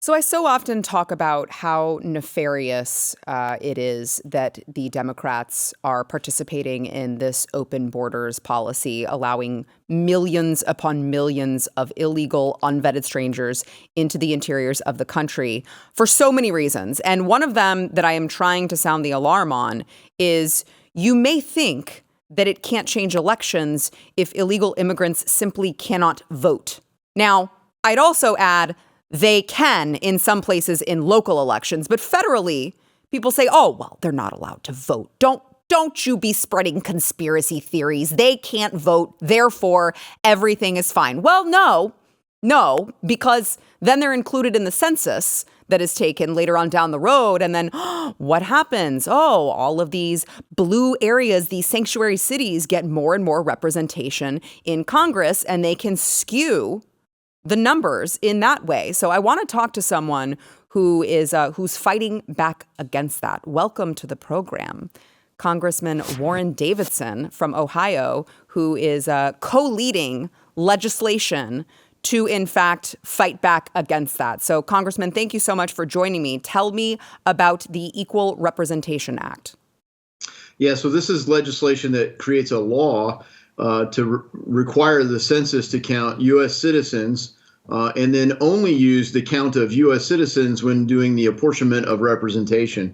So I so often talk about how nefarious it is that the Democrats are participating in this open borders policy, allowing millions upon millions of illegal, unvetted strangers into the interiors of the country for so many reasons. And one of them that I am trying to sound the alarm on is you may think that it can't change elections if illegal immigrants simply cannot vote. Now, I'd also add they can in some places in local elections, but federally, people say, oh, well, they're not allowed to vote. Don't you be spreading conspiracy theories. They can't vote, therefore everything is fine. Well, no, because then they're included in the census that is taken later on down the road. And then what happens? Oh, all of these blue areas, these sanctuary cities get more and more representation in Congress, and they can skew the numbers in that way. So I want to talk to someone who is who's fighting back against that. Welcome to the program, Congressman Warren Davidson from Ohio, who is co-leading legislation to, in fact, fight back against that. So, Congressman, thank you so much for joining me. Tell me about the Equal Representation Act. Yeah, so this is legislation that creates a law to require the census to count U.S. citizens and then only use the count of U.S. citizens when doing the apportionment of representation.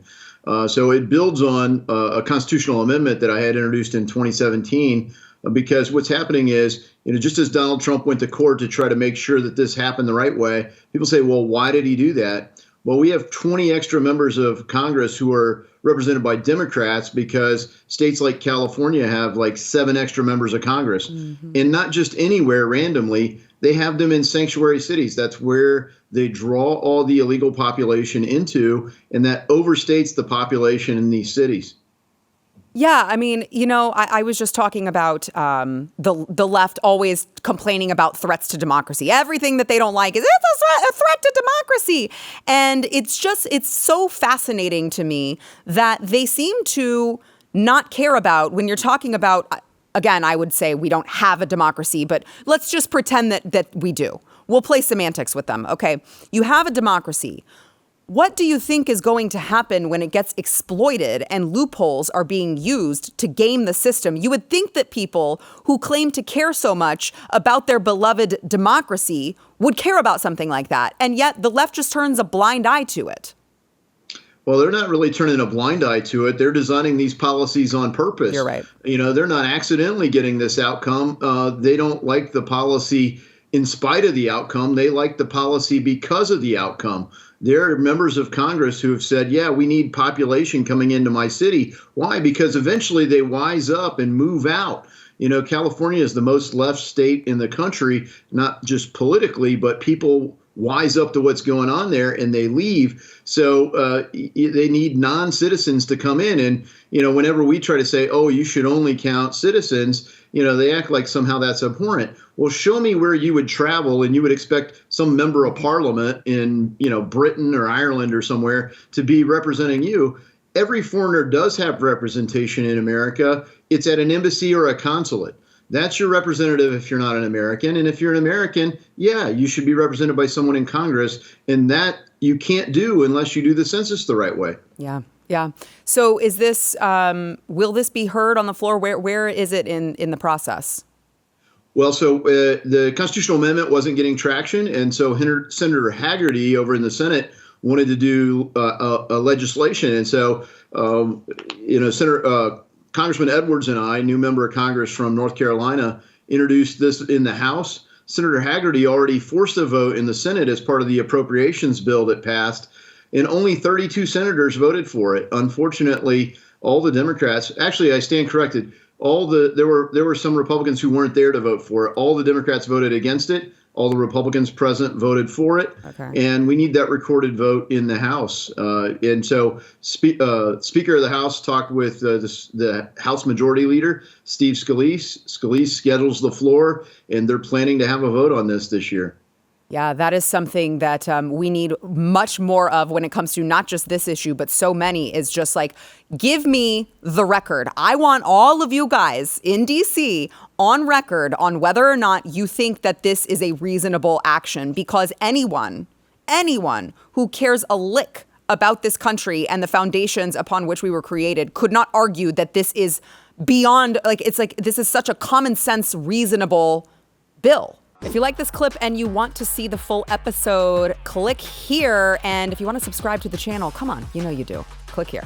So it builds on a constitutional amendment that I had introduced in 2017, because what's happening is, just as Donald Trump went to court to try to make sure that this happened the right way, people say, well, why did he do that? Well, we have 20 extra members of Congress who are represented by Democrats because states like California have like 7 extra members of Congress. Mm-hmm. And not just anywhere randomly, they have them in sanctuary cities. That's where they draw all the illegal population into, and that overstates the population in these cities. Yeah, I mean, I was just talking about the left always complaining about threats to democracy. Everything that they don't like is it's a threat to democracy. And it's so fascinating to me that they seem to not care about when you're talking about, again, I would say we don't have a democracy, but let's just pretend that we do. We'll play semantics with them. Okay, you have a democracy. What do you think is going to happen when it gets exploited and loopholes are being used to game the system? You would think that people who claim to care so much about their beloved democracy would care about something like that. And yet the left just turns a blind eye to it. Well, they're not really turning a blind eye to it. They're designing these policies on purpose. You're right. They're not accidentally getting this outcome. They don't like the policy in spite of the outcome. They like the policy because of the outcome. There are members of Congress who have said, yeah, we need population coming into my city. Why? Because eventually they wise up and move out. California is the most left state in the country, not just politically, but people wise up to what's going on there and they leave. So they need non-citizens to come in. And, whenever we try to say, oh, you should only count citizens, they act like somehow that's abhorrent. Well, show me where you would travel and you would expect some member of parliament in, Britain or Ireland or somewhere to be representing you. Every foreigner does have representation in America. It's at an embassy or a consulate. That's your representative if you're not an American. And if you're an American, yeah, you should be represented by someone in Congress. And that you can't do unless you do the census the right way. Yeah. Yeah. So is this, will this be heard on the floor? Where is it in the process? Well, so the constitutional amendment wasn't getting traction. And so Senator Hagerty over in the Senate wanted to do a legislation. And so, Congressman Edwards and I, new member of Congress from North Carolina, introduced this in the House. Senator Hagerty already forced a vote in the Senate as part of the appropriations bill that passed, and only 32 senators voted for it. Unfortunately, all the Democrats, actually, I stand corrected, there were some Republicans who weren't there to vote for it. All the Democrats voted against it. All the Republicans present voted for it. Okay. And we need that recorded vote in the House. And so Speaker of the House talked with the House Majority Leader, Steve Scalise. Scalise schedules the floor, and they're planning to have a vote on this year. Yeah, that is something that we need much more of when it comes to not just this issue, but so many, is just like, give me the record. I want all of you guys in D.C. on record on whether or not you think that this is a reasonable action, because anyone anyone who cares a lick about this country and the foundations upon which we were created could not argue that this is beyond, this is such a common sense, reasonable bill. If you like this clip and you want to see the full episode, click here. And if you want to subscribe to the channel, come on, you know you do. Click here.